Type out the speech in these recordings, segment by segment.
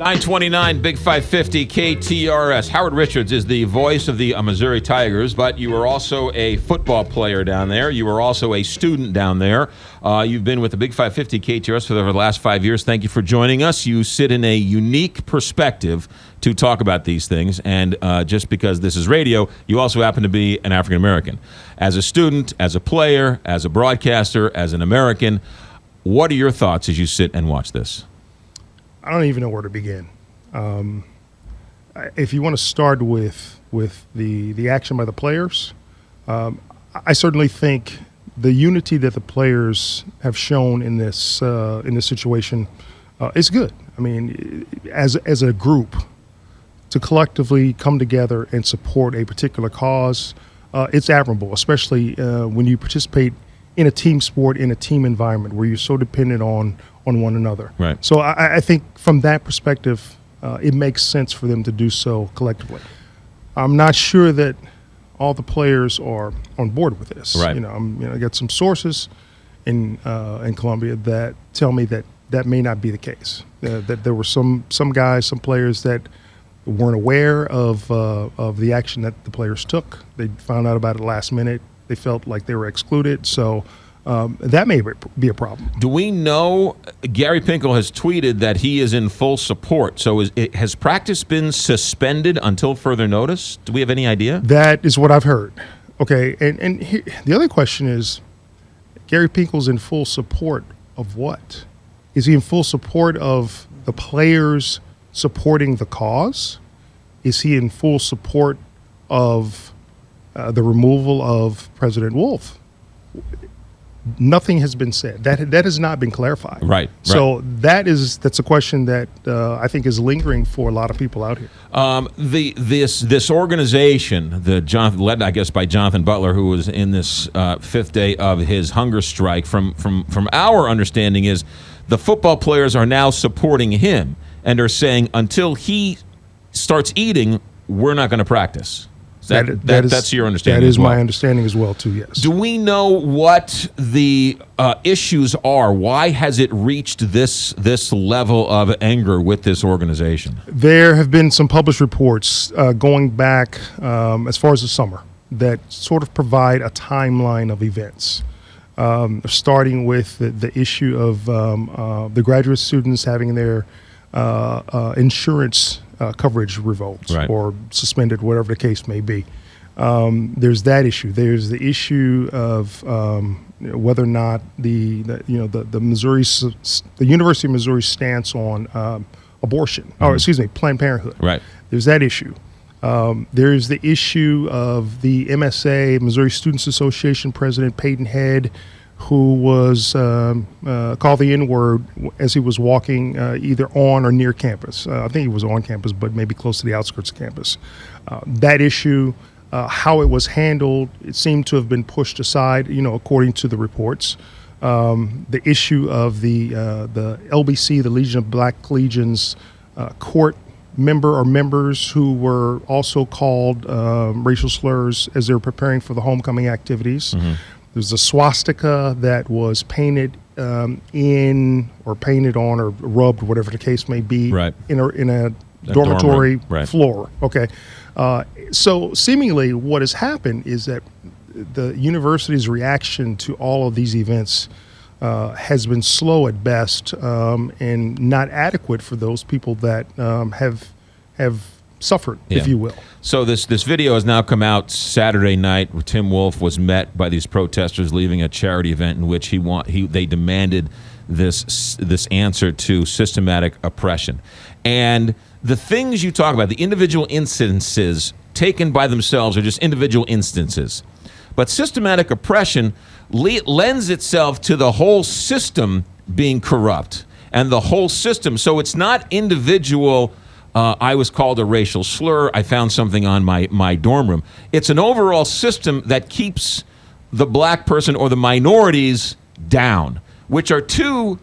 929 Big 550 KTRS. Howard Richards is the voice of the Missouri Tigers, but you were also a football player down there. You were also a student down there. You've been with the Big 550 KTRS for the last 5 years. Thank you for joining us. You sit in a unique perspective to talk about these things, and just because this is radio, you also happen to be an African American. As a student, as a player, as a broadcaster, as an American, what are your thoughts as you sit and watch this? I don't even know where to begin. If you want to start with the action by the players, I certainly think the unity that the players have shown in this situation is good. I mean, as a group, to collectively come together and support a particular cause, it's admirable, especially when you participate in a team sport, in a team environment where you're so dependent on one another. Right. So I think from that perspective, it makes sense for them to do so collectively. I'm not sure that all the players are on board with this. Right. I got some sources in Columbia that tell me that may not be the case. That there were some guys, some players that weren't aware of the action that the players took. They found out about it last minute. They felt like they were excluded. So that may be a problem. Do we know, Gary Pinkel has tweeted that he is in full support. So has practice been suspended until further notice? Do we have any idea? That is what I've heard. Okay, and the other question is, Gary Pinkel's in full support of what? Is he in full support of the players supporting the cause? Is he in full support of the removal of President Wolf? Nothing has been said. That has not been clarified. Right. So that's a question that I think is lingering for a lot of people out here. This organization, led I guess by Jonathan Butler, who was in this fifth day of his hunger strike, from our understanding is the football players are now supporting him and are saying until he starts eating, we're not going to practice. That's your understanding. That is as well. My understanding as well, too, yes. Do we know what the issues are? Why has it reached this level of anger with this organization? There have been some published reports going back as far as the summer that sort of provide a timeline of events, starting with the issue of the graduate students having their insurance coverage revoked, right, or suspended, whatever the case may be. There's that issue. There's the issue of whether or not the University of Missouri's stance on abortion, Planned Parenthood. Right. There's that issue. There's the issue of the MSA, Missouri Students Association President Peyton Head, who was called the N-word as he was walking either on or near campus. I think he was on campus, but maybe close to the outskirts of campus. That issue, how it was handled, it seemed to have been pushed aside, according to the reports. The issue of the LBC, the Legion of Black Legions court member or members who were also called racial slurs as they were preparing for the homecoming activities. Mm-hmm. There's a swastika that was painted in or painted on or rubbed, whatever the case may be, right, in a dormitory right, floor. Okay, so seemingly what has happened is that the university's reaction to all of these events has been slow at best and not adequate for those people that have suffered, if you will. So this video has now come out Saturday night, where Tim Wolf was met by these protesters leaving a charity event in which they demanded this answer to systematic oppression. And the things you talk about, the individual instances taken by themselves are just individual instances. But systematic oppression lends itself to the whole system being corrupt and the whole system. So it's not individual. I was called a racial slur. I found something on my dorm room. It's an overall system that keeps the black person or the minorities down, which are two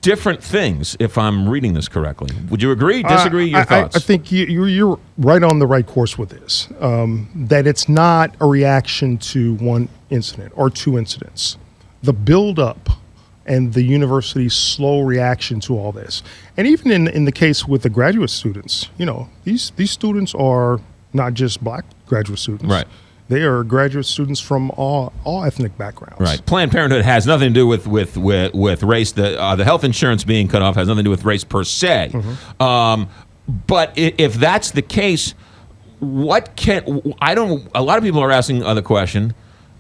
different things, if I'm reading this correctly. Would you agree, disagree? Your thoughts? I think you're right on the right course with this, that it's not a reaction to one incident or two incidents. The buildup and the university's slow reaction to all this. And even in the case with the graduate students, these students are not just black graduate students. Right. They are graduate students from all ethnic backgrounds. Right. Planned Parenthood has nothing to do with race. The health insurance being cut off has nothing to do with race per se. But if that's the case, a lot of people are asking the question,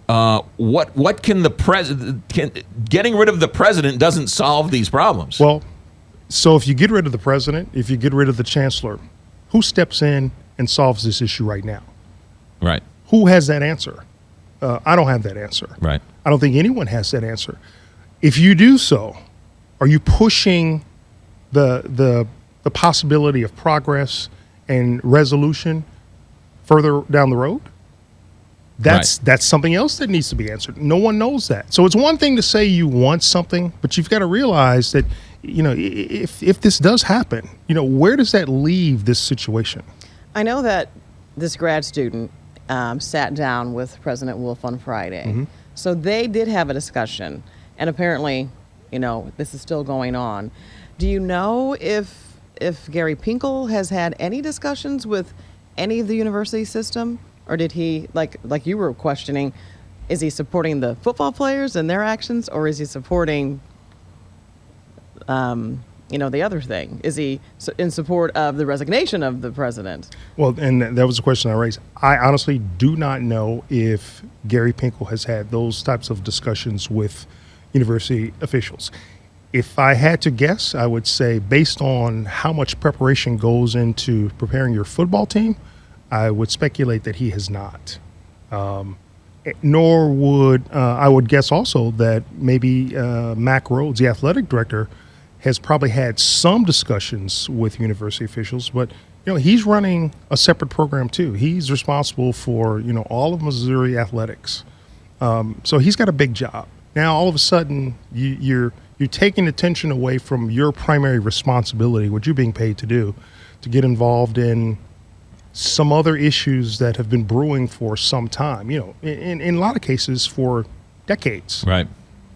what can the president, getting rid of the president doesn't solve these problems. Well, so if you get rid of the president, if you get rid of the chancellor, who steps in and solves this issue right now? Right. Who has that answer? I don't have that answer. Right. I don't think anyone has that answer. If you do so, are you pushing the possibility of progress and resolution further down the road? That's something else that needs to be answered. No one knows that. So it's one thing to say you want something, but you've got to realize that, if this does happen, where does that leave this situation? I know that this grad student sat down with President Wolf on Friday. So they did have a discussion, and apparently, this is still going on. Do you know if Gary Pinkel has had any discussions with any of the university system, or did he, like you were questioning, is he supporting the football players and their actions, or is he supporting, the other thing? Is he in support of the resignation of the president? Well, and that was a question I raised. I honestly do not know if Gary Pinkel has had those types of discussions with university officials. If I had to guess, I would say based on how much preparation goes into preparing your football team, I would speculate that he has not. Nor would I would guess also that maybe Mac Rhodes, the athletic director, has probably had some discussions with university officials, but he's running a separate program too. He's responsible for all of Missouri athletics, so he's got a big job. Now all of a sudden you're taking attention away from your primary responsibility, what you're being paid to do, to get involved in some other issues that have been brewing for some time. In a lot of cases for decades. Right.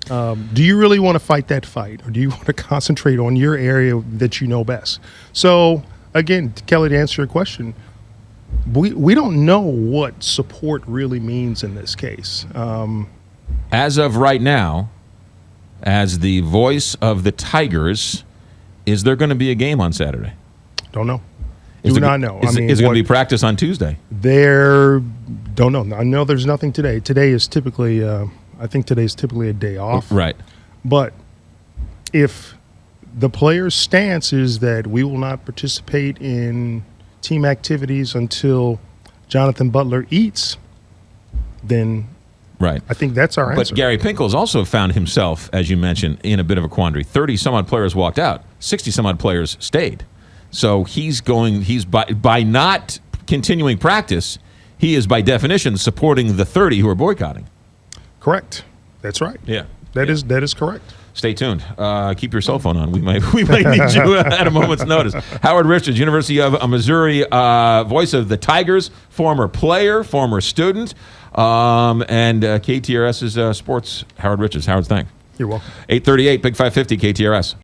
Do you really want to fight that fight, or do you want to concentrate on your area that you know best? So, again, Kelly, to answer your question, we don't know what support really means in this case. As of right now, as the voice of the Tigers, is there going to be a game on Saturday? Don't know. Do not know. Is it going to be practice on Tuesday? Don't know. I know there's nothing today. Today is typically... I think today's typically a day off. Right. But if the player's stance is that we will not participate in team activities until Jonathan Butler eats, then right. I think that's our answer. But Gary Pinkel's also found himself, as you mentioned, in a bit of a quandary. 30-some-odd players walked out. 60-some-odd players stayed. So he's by not continuing practice, he is by definition supporting the 30 who are boycotting. Correct. That's right. Yeah. That is correct. Stay tuned. Keep your cell phone on. We might need you at a moment's notice. Howard Richards, University of Missouri, voice of the Tigers, former player, former student, and KTRS's sports. Howard Richards. Howard, thanks. You're welcome. 838, Big 550, KTRS.